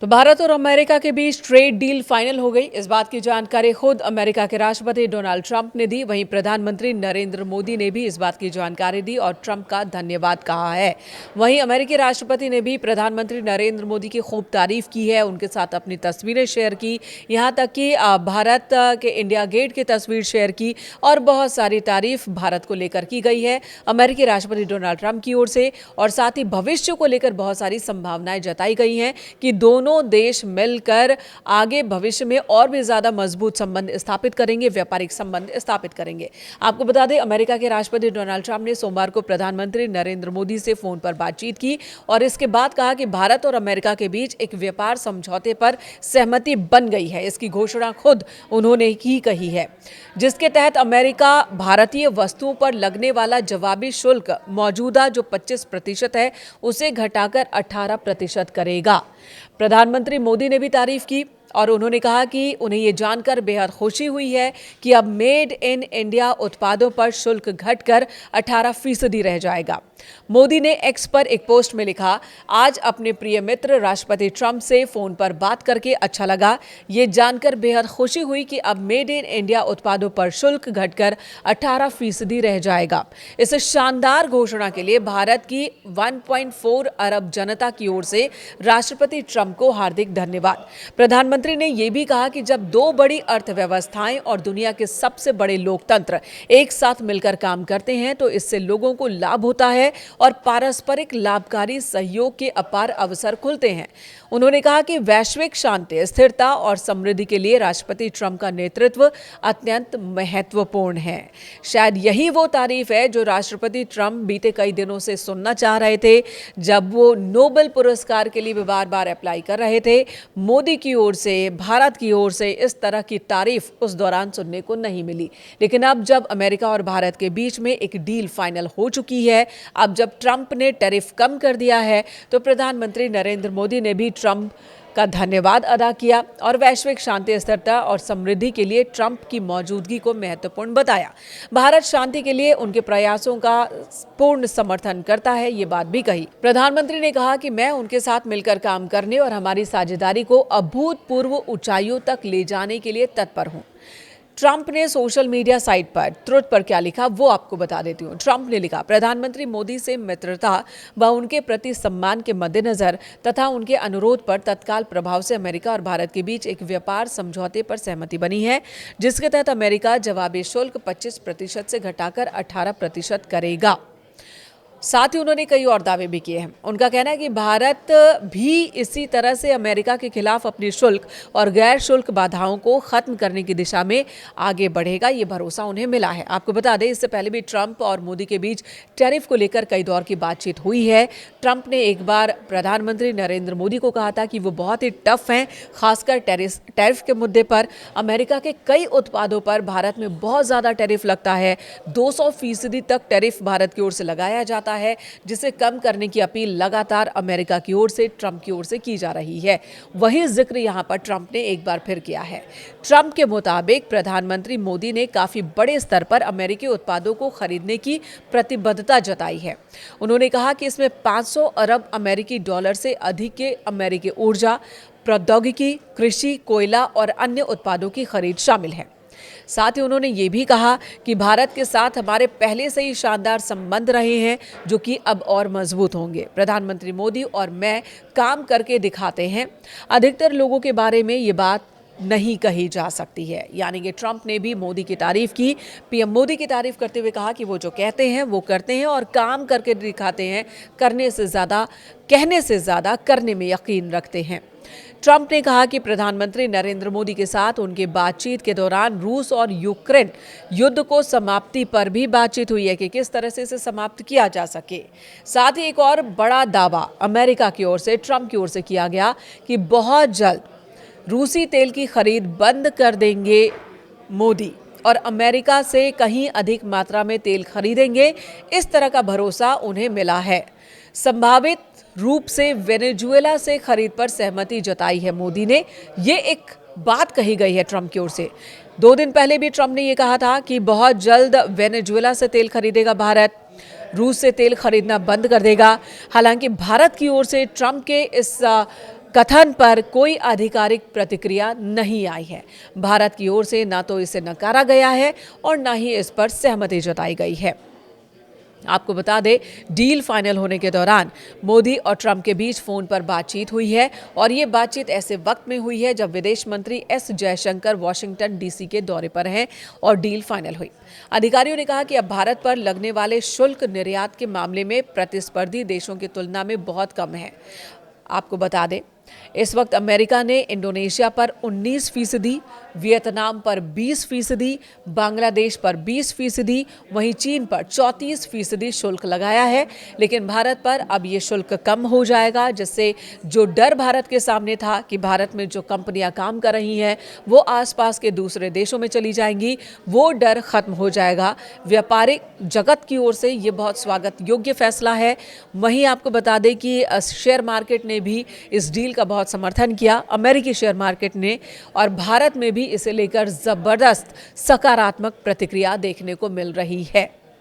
तो भारत और अमेरिका के बीच ट्रेड डील फाइनल हो गई। इस बात की जानकारी खुद अमेरिका के राष्ट्रपति डोनाल्ड ट्रंप ने दी। वहीं प्रधानमंत्री नरेंद्र मोदी ने भी इस बात की जानकारी दी और ट्रंप का धन्यवाद कहा है। वहीं अमेरिकी राष्ट्रपति ने भी प्रधानमंत्री नरेंद्र मोदी की खूब तारीफ की है, उनके साथ अपनी तस्वीरें शेयर की, यहाँ तक कि भारत के इंडिया गेट की तस्वीर शेयर की और बहुत सारी तारीफ भारत को लेकर की गई है अमेरिकी राष्ट्रपति डोनाल्ड ट्रंप की ओर से। और साथ ही भविष्य को लेकर बहुत सारी संभावनाएं जताई गई हैं कि दोनों देश मिलकर आगे भविष्य में और भी ज्यादा मजबूत संबंध स्थापित करेंगे, व्यापारिक संबंध स्थापित करेंगे। आपको बता दें, अमेरिका के राष्ट्रपति डोनाल्ड ट्रंप ने सोमवार को प्रधानमंत्री नरेंद्र मोदी से फोन पर बातचीत की और इसके बाद कहा कि भारत और अमेरिका के बीच एक व्यापार समझौते पर सहमति बन गई है। इसकी घोषणा खुद उन्होंने ही कही है, जिसके तहत अमेरिका भारतीय वस्तुओं पर लगने वाला जवाबी शुल्क मौजूदा जो 25% है उसे घटाकर 18% करेगा। प्रधानमंत्री मोदी ने भी तारीफ की और उन्होंने कहा कि उन्हें ये जानकर बेहद खुशी हुई है कि अब मेड इन इंडिया उत्पादों पर शुल्क घटकर 18% रह जाएगा। मोदी ने एक्स पर एक पोस्ट में लिखा, आज अपने प्रिय मित्र राष्ट्रपति ट्रंप से फोन पर बात करके अच्छा लगा। ये जानकर बेहद खुशी हुई कि अब मेड इन इंडिया उत्पादों पर शुल्क घटकर 18% रह जाएगा। इस शानदार घोषणा के लिए भारत की 1.4 अरब जनता की ओर से राष्ट्रपति ट्रंप को हार्दिक धन्यवाद। प्रधानमंत्री ने यह भी कहा कि जब दो बड़ी अर्थव्यवस्थाएं और दुनिया के सबसे बड़े लोकतंत्र एक साथ मिलकर काम करते हैं तो इससे लोगों को लाभ होता है और पारस्परिक लाभकारी सहयोग के अपार अवसर खुलते हैं। उन्होंने कहा कि वैश्विक शांति, स्थिरता और समृद्धि के लिए राष्ट्रपति ट्रंप का नेतृत्व अत्यंत महत्वपूर्ण है। शायद यही वो तारीफ है जो राष्ट्रपति ट्रंप बीते कई दिनों से सुनना चाह रहे थे, जब वो नोबेल पुरस्कार के लिए बार बार अप्लाई कर रहे थे। मोदी की ओर से, भारत की ओर से इस तरह की तारीफ उस दौरान सुनने को नहीं मिली। लेकिन अब जब अमेरिका और भारत के बीच में एक डील फाइनल हो चुकी है, अब जब ट्रंप ने टैरिफ कम कर दिया है, तो प्रधानमंत्री नरेंद्र मोदी ने भी ट्रंप का धन्यवाद अदा किया और वैश्विक शांति, स्थिरता और समृद्धि के लिए ट्रंप की मौजूदगी को महत्वपूर्ण बताया। भारत शांति के लिए उनके प्रयासों का पूर्ण समर्थन करता है, ये बात भी कही। प्रधानमंत्री ने कहा कि मैं उनके साथ मिलकर काम करने और हमारी साझेदारी को अभूतपूर्व ऊंचाइयों तक ले जाने के लिए तत्पर हूं। ट्रंप ने सोशल मीडिया साइट पर ट्रुथ पर क्या लिखा वो आपको बता देती हूँ। ट्रंप ने लिखा, प्रधानमंत्री मोदी से मित्रता व उनके प्रति सम्मान के मद्देनजर तथा उनके अनुरोध पर तत्काल प्रभाव से अमेरिका और भारत के बीच एक व्यापार समझौते पर सहमति बनी है, जिसके तहत अमेरिका जवाबी शुल्क 25% से घटाकर 18% करेगा। साथ ही उन्होंने कई और दावे भी किए हैं। उनका कहना है कि भारत भी इसी तरह से अमेरिका के खिलाफ अपनी शुल्क और गैर शुल्क बाधाओं को खत्म करने की दिशा में आगे बढ़ेगा। ये भरोसा उन्हें मिला है। आपको बता दें, इससे पहले भी ट्रंप और मोदी के बीच टैरिफ को लेकर कई दौर की बातचीत हुई है। ट्रंप ने एक बार प्रधानमंत्री नरेंद्र मोदी को कहा था कि वो बहुत ही टफ हैं, खासकर टैरिफ के मुद्दे पर। अमेरिका के कई उत्पादों पर भारत में बहुत ज़्यादा टैरिफ लगता है, 200% तक टैरिफ भारत की ओर से लगाया जाता है, जिसे कम करने की अपील लगातार अमेरिका की ओर से, ट्रंप की ओर से की जा रही है। वही जिक्र यहां पर ट्रंप ने एक बार फिर किया है। ट्रंप के मुताबिक प्रधानमंत्री मोदी ने काफी बड़े स्तर पर अमेरिकी उत्पादों को खरीदने की प्रतिबद्धता जताई है। उन्होंने कहा कि इसमें 500 अरब अमेरिकी डॉलर से अधिक के अमेरिकी ऊर्जा, प्रौद्योगिकी, कृषि, कोयला और अन्य उत्पादों की खरीद शामिल है। साथ ही उन्होंने ये भी कहा कि भारत के साथ हमारे पहले से ही शानदार संबंध रहे हैं, जो कि अब और मजबूत होंगे। प्रधानमंत्री मोदी और मैं काम करके दिखाते हैं। अधिकतर लोगों के बारे में ये बात नहीं कही जा सकती है। यानी कि ट्रंप ने भी मोदी की तारीफ की। पीएम मोदी की तारीफ करते हुए कहा कि वो जो कहते हैं वो करते हैं और काम करके दिखाते हैं, कहने से ज़्यादा करने में यकीन रखते हैं। ट्रंप ने कहा कि प्रधानमंत्री नरेंद्र मोदी के साथ उनके बातचीत के दौरान रूस और यूक्रेन युद्ध को समाप्ति पर भी बातचीत हुई है कि किस तरह से इसे समाप्त किया जा सके। साथ ही एक और बड़ा दावा अमेरिका की ओर से, ट्रंप की ओर से किया गया कि बहुत जल्द रूसी तेल की खरीद बंद कर देंगे मोदी और अमेरिका से कहीं अधिक मात्रा में तेल खरीदेंगे। इस तरह का भरोसा उन्हें मिला है। संभावित रूप से वेनेजुएला से खरीद पर सहमति जताई है मोदी ने। ये एक बात कही गई है ट्रंप की ओर से। 2 दिन पहले भी ट्रंप ने ये कहा था कि बहुत जल्द वेनेजुएला से तेल खरीदेगा भारत, रूस से तेल खरीदना बंद कर देगा। हालांकि भारत की ओर से ट्रंप के इस कथन पर कोई आधिकारिक प्रतिक्रिया नहीं आई है। भारत की ओर से न तो इसे नकारा गया है और न ही इस पर सहमति जताई गई है। आपको बता दें, डील फाइनल होने के दौरान मोदी और ट्रंप के बीच फोन पर बातचीत हुई है और ये बातचीत ऐसे वक्त में हुई है जब विदेश मंत्री एस जयशंकर वॉशिंगटन डीसी के दौरे पर हैं और डील फाइनल हुई। अधिकारियों ने कहा कि अब भारत पर लगने वाले शुल्क निर्यात के मामले में प्रतिस्पर्धी देशों की तुलना में बहुत कम है। आपको बता दें, इस वक्त अमेरिका ने इंडोनेशिया पर 19%, वियतनाम पर 20%, बांग्लादेश पर 20%, वहीं चीन पर 34% शुल्क लगाया है। लेकिन भारत पर अब ये शुल्क कम हो जाएगा, जिससे जो डर भारत के सामने था कि भारत में जो कंपनियां काम कर रही हैं वो आसपास के दूसरे देशों में चली जाएंगी, वो डर खत्म हो जाएगा। व्यापारिक जगत की ओर से ये बहुत स्वागत योग्य फैसला है। वहीं आपको बता दें कि शेयर मार्केट ने भी इस डील का बहुत समर्थन किया, अमेरिकी शेयर मार्केट ने, और भारत में भी इसे लेकर जबरदस्त सकारात्मक प्रतिक्रिया देखने को मिल रही है।